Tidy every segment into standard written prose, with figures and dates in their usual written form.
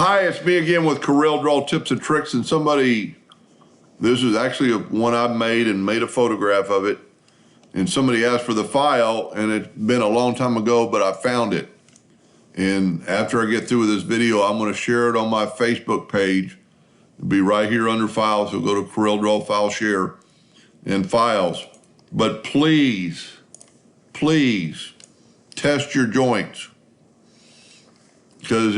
Hi, it's me again with Corel Draw Tips and Tricks, and this is actually one I made a photograph of it, and somebody asked for the file, and it's been a long time ago, but I found it. And after I get through with this video, I'm going to share it on my Facebook page. It'll be right here under Files, so go to Corel Draw File Share and Files. But please, please test your joints, because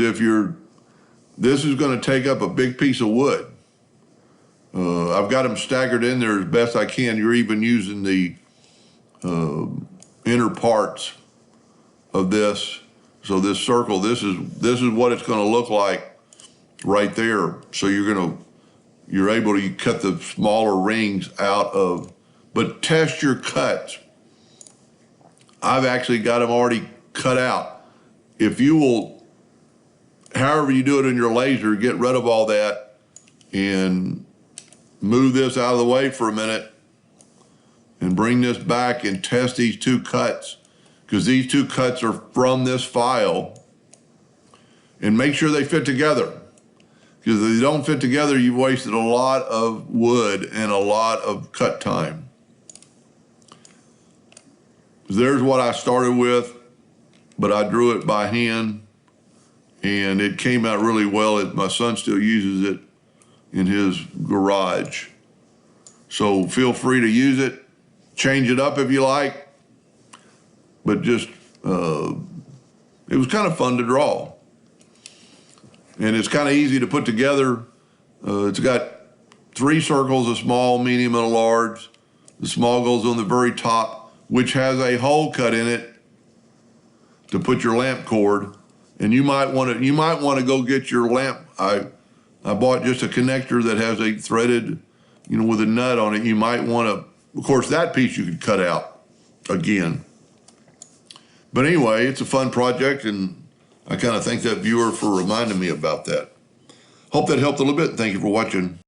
this is going to take up a big piece of wood. I've got them staggered in there as best I can. You're even using the inner parts of this. So this circle, this is what it's going to look like right there. So you're able to cut the smaller rings out of, but test your cuts. I've actually got them already cut out. If you will, however you do it in your laser, get rid of all that and move this out of the way for a minute and bring this back and test these two cuts, because these two cuts are from this file, and make sure they fit together, because if they don't fit together, you've wasted a lot of wood and a lot of cut time. There's what I started with, but I drew it by hand. And it came out really well. My son still uses it in his garage. So feel free to use it. Change it up if you like. But just, it was kind of fun to draw. And it's kind of easy to put together. It's got 3 circles, a small, medium, and a large. The small goes on the very top, which has a hole cut in it to put your lamp cord. And you might want to go get your lamp. I bought just a connector that has a threaded, with a nut on it. You might want to, of course, that piece you could cut out again. But anyway, it's a fun project, and I kind of thank that viewer for reminding me about that. Hope that helped a little bit. Thank you for watching.